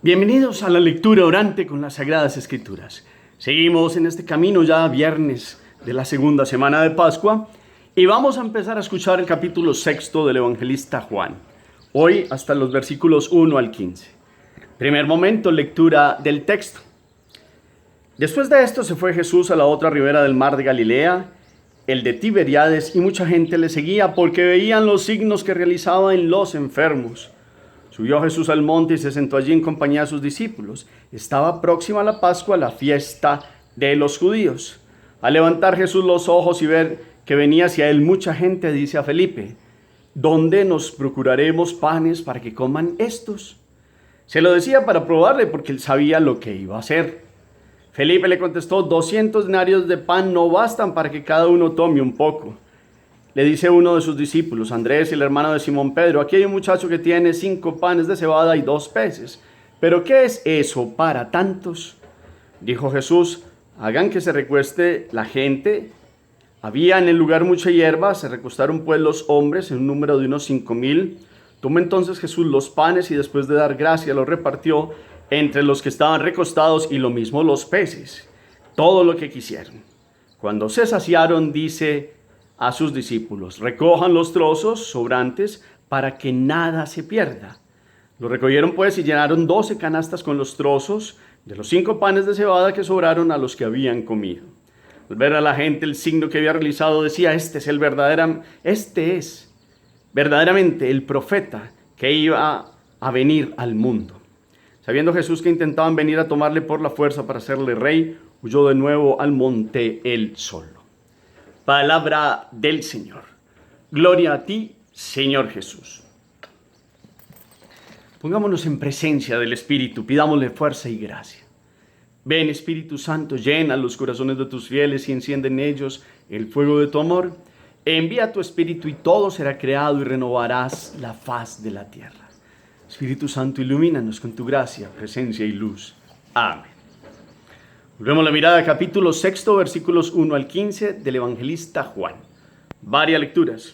Bienvenidos a la lectura orante con las Sagradas Escrituras. Seguimos en este camino ya viernes de la segunda semana de Pascua y vamos a empezar a escuchar el capítulo 6 del evangelista Juan. Hoy hasta los versículos 1 al 15. Primer momento, lectura del texto. Después de esto se fue Jesús a la otra ribera del mar de Galilea, el de Tiberíades, y mucha gente le seguía porque veían los signos que realizaba en los enfermos. Subió Jesús al monte y se sentó allí en compañía de sus discípulos. Estaba próxima la Pascua, la fiesta de los judíos. Al levantar Jesús los ojos y ver que venía hacia él mucha gente, dice a Felipe: ¿dónde nos procuraremos panes para que coman estos? Se lo decía para probarle, porque él sabía lo que iba a hacer. Felipe le contestó: 200 denarios de pan no bastan para que cada uno tome un poco. Le dice uno de sus discípulos, Andrés, el hermano de Simón Pedro: aquí hay un muchacho que tiene 5 panes de cebada y 2 peces. ¿Pero qué es eso para tantos? Dijo Jesús: hagan que se recueste la gente. Había en el lugar mucha hierba, se recostaron pues los hombres en un número de unos 5,000. Tomó entonces Jesús los panes y después de dar gracia los repartió entre los que estaban recostados, y lo mismo los peces, todo lo que quisieron. Cuando se saciaron, dice a sus discípulos: recojan los trozos sobrantes para que nada se pierda. Lo recogieron pues y llenaron 12 canastas con los trozos de los 5 panes de cebada que sobraron a los que habían comido. Al ver a la gente el signo que había realizado, decía: este es verdaderamente el profeta que iba a venir al mundo. Sabiendo Jesús que intentaban venir a tomarle por la fuerza para hacerle rey, huyó de nuevo al monte él solo. Palabra del Señor. Gloria a ti, Señor Jesús. Pongámonos en presencia del Espíritu, pidámosle fuerza y gracia. Ven, Espíritu Santo, llena los corazones de tus fieles y enciende en ellos el fuego de tu amor. Envía tu Espíritu y todo será creado y renovarás la faz de la tierra. Espíritu Santo, ilumínanos con tu gracia, presencia y luz. Amén. Volvemos la mirada al capítulo 6, versículos 1 al 15 del evangelista Juan. Varias lecturas.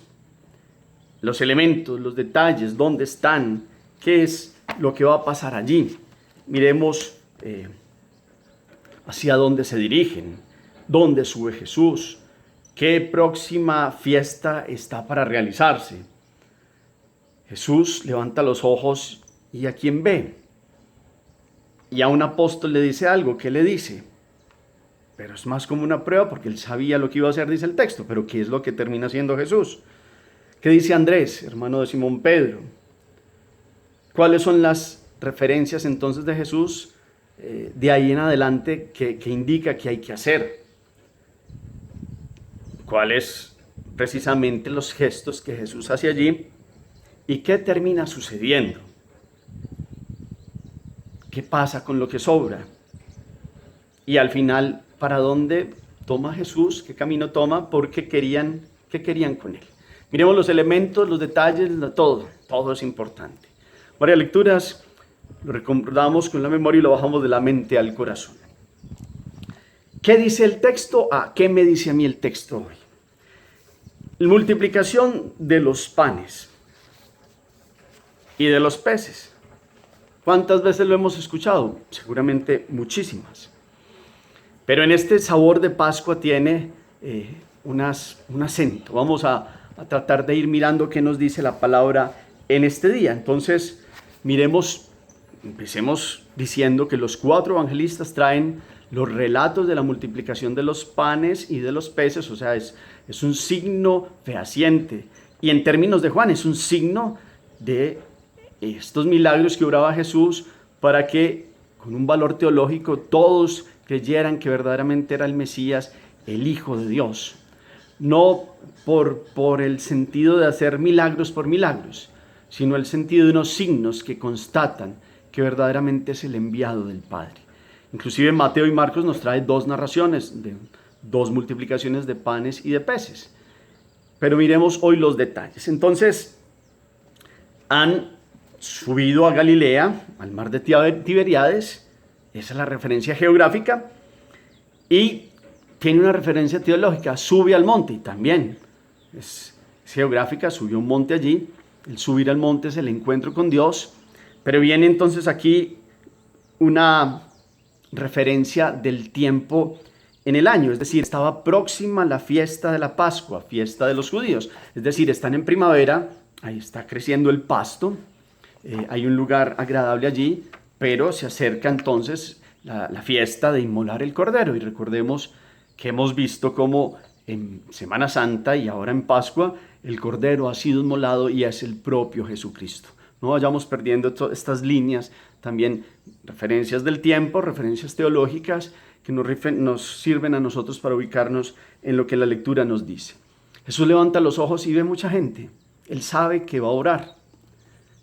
Los elementos, los detalles, dónde están, qué es lo que va a pasar allí. Miremos hacia dónde se dirigen, dónde sube Jesús, qué próxima fiesta está para realizarse. Jesús levanta los ojos y ¿a quién ve? Y a un apóstol le dice algo. ¿Qué le dice? Pero es más como una prueba, porque él sabía lo que iba a hacer, dice el texto. Pero ¿qué es lo que termina haciendo Jesús? ¿Qué dice Andrés, hermano de Simón Pedro? ¿Cuáles son las referencias entonces de Jesús de ahí en adelante que indica que hay que hacer? ¿Cuáles precisamente los gestos que Jesús hace allí? ¿Y qué termina sucediendo? ¿Qué pasa con lo que sobra? Y al final, ¿para dónde toma Jesús? ¿Qué camino toma? ¿Qué querían con él? Miremos los elementos, los detalles, todo es importante. Varias lecturas, lo recordamos con la memoria y lo bajamos de la mente al corazón. ¿Qué dice el texto? ¿Qué me dice a mí el texto hoy? La multiplicación de los panes y de los peces. ¿Cuántas veces lo hemos escuchado? Seguramente muchísimas. Pero en este sabor de Pascua tiene un acento. Vamos a tratar de ir mirando qué nos dice la palabra en este día. Entonces, empecemos diciendo que los 4 evangelistas traen los relatos de la multiplicación de los panes y de los peces. O sea, es un signo fehaciente. Y en términos de Juan, es un signo de estos milagros que obraba Jesús para que, con un valor teológico, todos creyeran que verdaderamente era el Mesías, el Hijo de Dios. No por el sentido de hacer milagros por milagros, sino el sentido de unos signos que constatan que verdaderamente es el enviado del Padre. Inclusive Mateo y Marcos nos trae 2 narraciones de 2 multiplicaciones de panes y de peces. Pero miremos hoy los detalles. Entonces, han subido a Galilea, al mar de Tiberíades. Esa es la referencia geográfica. Y tiene una referencia teológica. Sube al monte, y también es geográfica. Subió un monte allí. El subir al monte es el encuentro con Dios. Pero viene entonces aquí una referencia del tiempo en el año, es decir, estaba próxima la fiesta de la Pascua, fiesta de los judíos, es decir, están en primavera, ahí está creciendo el pasto, hay un lugar agradable allí, pero se acerca entonces la fiesta de inmolar el cordero, y recordemos que hemos visto cómo en Semana Santa y ahora en Pascua el cordero ha sido inmolado y es el propio Jesucristo. No vayamos perdiendo estas líneas, también referencias del tiempo, referencias teológicas que nos sirven a nosotros para ubicarnos en lo que la lectura nos dice. Jesús levanta los ojos y ve mucha gente. Él sabe que va a orar.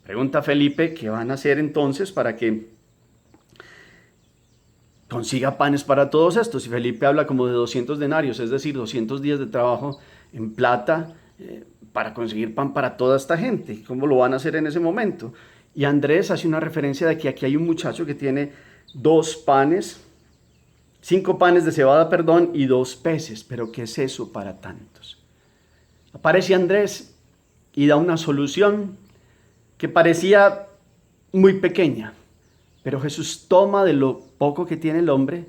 Pregunta a Felipe qué van a hacer entonces para que consiga panes para todos estos. Y Felipe habla como de 200 denarios, es decir, 200 días de trabajo en plata para conseguir pan para toda esta gente. ¿Cómo lo van a hacer en ese momento? Y Andrés hace una referencia de que aquí hay un muchacho que tiene 5 panes de cebada, y 2 peces. Pero ¿qué es eso para tantos? Aparece Andrés y da una solución que parecía muy pequeña, pero Jesús toma de lo poco que tiene el hombre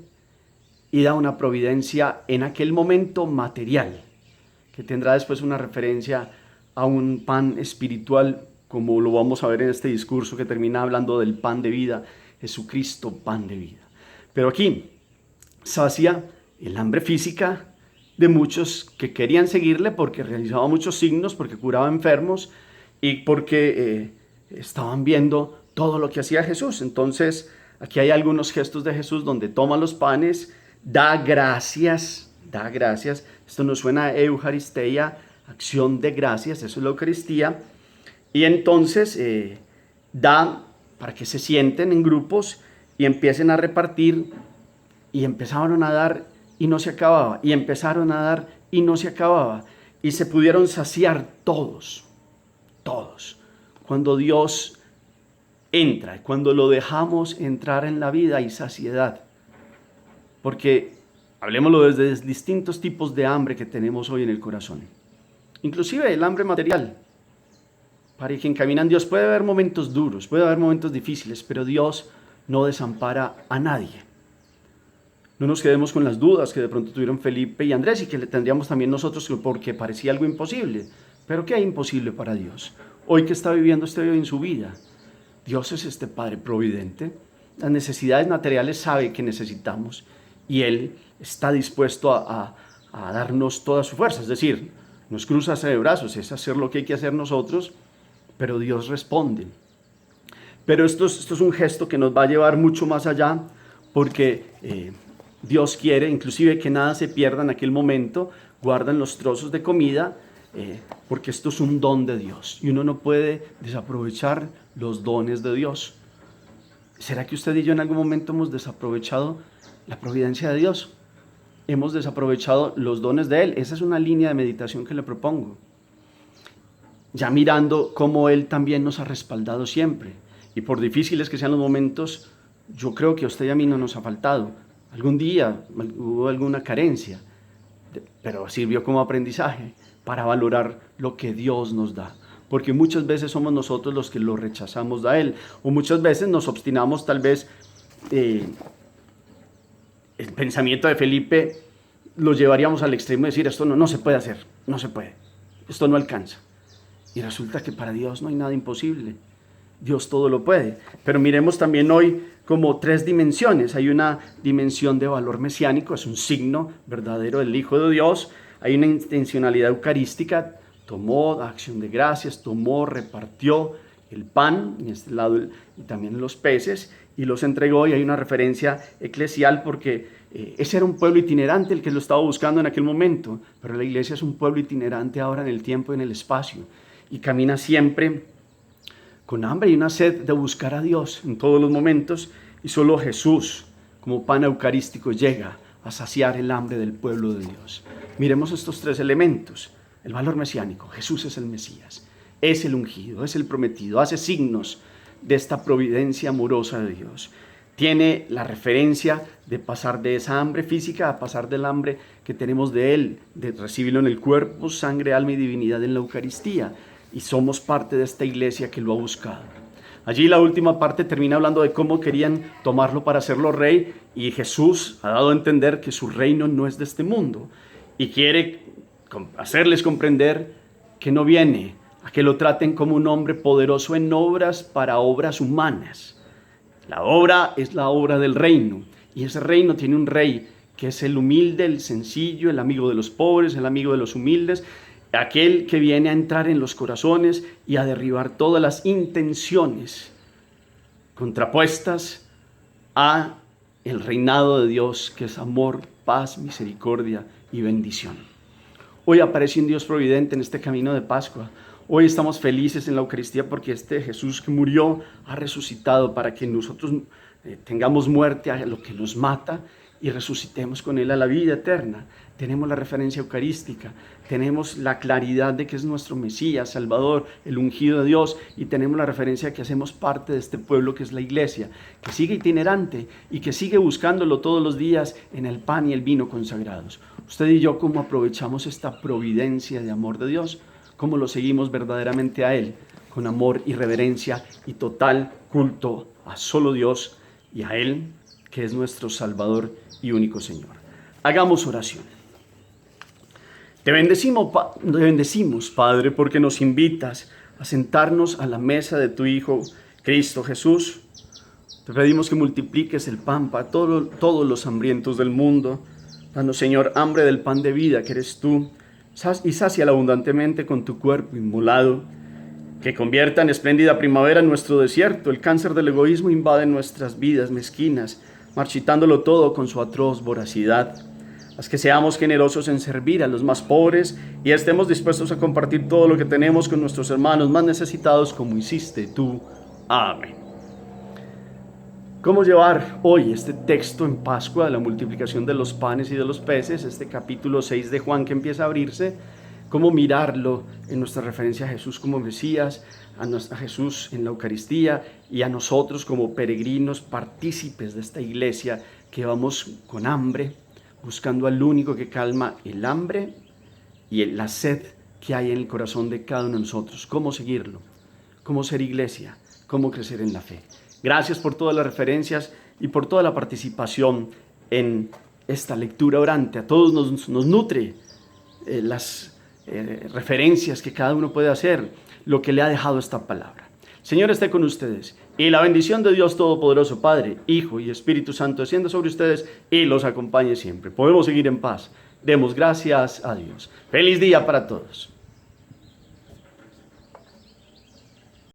y da una providencia en aquel momento material, que tendrá después una referencia a un pan espiritual, como lo vamos a ver en este discurso que termina hablando del pan de vida, Jesucristo, pan de vida. Pero aquí sacia el hambre física de muchos que querían seguirle porque realizaba muchos signos, porque curaba enfermos y porque estaban viendo todo lo que hacía Jesús. Entonces, aquí hay algunos gestos de Jesús donde toma los panes, da gracias. Esto nos suena a Eucaristía, acción de gracias, eso es la Eucaristía. Y entonces da para que se sienten en grupos y empiecen a repartir. Y empezaron a dar y no se acababa. Y empezaron a dar y no se acababa. Y se pudieron saciar todos. Cuando Dios entra, cuando lo dejamos entrar en la vida, hay saciedad. Porque hablemoslo desde distintos tipos de hambre que tenemos hoy en el corazón. Inclusive el hambre material. Para quien camina en Dios puede haber momentos duros, puede haber momentos difíciles, pero Dios no desampara a nadie. No nos quedemos con las dudas que de pronto tuvieron Felipe y Andrés y que le tendríamos también nosotros porque parecía algo imposible. Pero ¿qué hay imposible para Dios? Hoy que está viviendo usted hoy en su vida, Dios es este Padre providente. Las necesidades materiales sabe que necesitamos y Él está dispuesto a darnos toda su fuerza. Es decir, nos cruza de brazos, es hacer lo que hay que hacer nosotros, pero Dios responde. Pero esto es un gesto que nos va a llevar mucho más allá porque Dios quiere inclusive que nada se pierda en aquel momento, guardan los trozos de comida, porque esto es un don de Dios y uno no puede desaprovechar los dones de Dios. ¿Será que usted y yo en algún momento hemos desaprovechado la providencia de Dios? Hemos desaprovechado los dones de Él. Esa es una línea de meditación que le propongo. Ya mirando cómo Él también nos ha respaldado siempre. Y por difíciles que sean los momentos, yo creo que a usted y a mí no nos ha faltado. Algún día hubo alguna carencia, pero sirvió como aprendizaje para valorar lo que Dios nos da. Porque muchas veces somos nosotros los que lo rechazamos a Él. O muchas veces nos obstinamos tal vez. El pensamiento de Felipe lo llevaríamos al extremo de decir esto no se puede hacer, no se puede, esto no alcanza. Y resulta que para Dios no hay nada imposible. Dios todo lo puede. Pero miremos también hoy como 3 dimensiones. Hay una dimensión de valor mesiánico, es un signo verdadero del Hijo de Dios. Hay una intencionalidad eucarística, tomó acción de gracias, repartió el pan, en este lado y también los peces, y los entregó. Y hay una referencia eclesial porque ese era un pueblo itinerante el que lo estaba buscando en aquel momento, pero la iglesia es un pueblo itinerante ahora en el tiempo y en el espacio, y camina siempre con hambre y una sed de buscar a Dios en todos los momentos, y solo Jesús, como pan eucarístico, llega a saciar el hambre del pueblo de Dios. Miremos estos 3 elementos. El valor mesiánico, Jesús es el Mesías, es el ungido, es el prometido, hace signos de esta providencia amorosa de Dios. Tiene la referencia de pasar de esa hambre física a pasar del hambre que tenemos de Él, de recibirlo en el cuerpo, sangre, alma y divinidad en la Eucaristía. Y somos parte de esta iglesia que lo ha buscado. Allí la última parte termina hablando de cómo querían tomarlo para hacerlo rey, y Jesús ha dado a entender que su reino no es de este mundo y quiere hacerles comprender que no viene a que lo traten como un hombre poderoso en obras para obras humanas. La obra es la obra del reino, y ese reino tiene un rey que es el humilde, el sencillo, el amigo de los pobres, el amigo de los humildes, aquel que viene a entrar en los corazones y a derribar todas las intenciones contrapuestas a el reinado de Dios, que es amor, paz, misericordia y bendición. Hoy aparece un Dios providente en este camino de Pascua. Hoy estamos felices en la Eucaristía porque este Jesús que murió ha resucitado para que nosotros tengamos muerte a lo que nos mata y resucitemos con Él a la vida eterna. Tenemos la referencia eucarística, tenemos la claridad de que es nuestro Mesías, Salvador, el ungido de Dios, y tenemos la referencia de que hacemos parte de este pueblo que es la iglesia, que sigue itinerante y que sigue buscándolo todos los días en el pan y el vino consagrados. Usted y yo, ¿cómo aprovechamos esta providencia de amor de Dios? ¿Cómo lo seguimos verdaderamente a Él? Con amor y reverencia y total culto a solo Dios y a Él, que es nuestro Salvador y único Señor. Hagamos oración. Te bendecimos, Padre, porque nos invitas a sentarnos a la mesa de tu Hijo, Cristo Jesús. Te pedimos que multipliques el pan para todos los hambrientos del mundo. Danos, Señor, hambre del pan de vida que eres tú, y sáciala abundantemente con tu cuerpo inmolado, que convierta en espléndida primavera nuestro desierto. El cáncer del egoísmo invade nuestras vidas mezquinas, marchitándolo todo con su atroz voracidad. Haz que seamos generosos en servir a los más pobres y estemos dispuestos a compartir todo lo que tenemos con nuestros hermanos más necesitados, como hiciste tú. Amén. ¿Cómo llevar hoy este texto en Pascua de la multiplicación de los panes y de los peces, este capítulo 6 de Juan que empieza a abrirse? ¿Cómo mirarlo en nuestra referencia a Jesús como Mesías, a Jesús en la Eucaristía y a nosotros como peregrinos, partícipes de esta iglesia que vamos con hambre, buscando al único que calma el hambre y la sed que hay en el corazón de cada uno de nosotros? ¿Cómo seguirlo? ¿Cómo ser iglesia? ¿Cómo crecer en la fe? Gracias por todas las referencias y por toda la participación en esta lectura orante. A todos nos nutre las referencias que cada uno puede hacer, lo que le ha dejado esta palabra. El Señor esté con ustedes, y la bendición de Dios Todopoderoso, Padre, Hijo y Espíritu Santo, descienda sobre ustedes y los acompañe siempre. Podemos seguir en paz. Demos gracias a Dios. Feliz día para todos.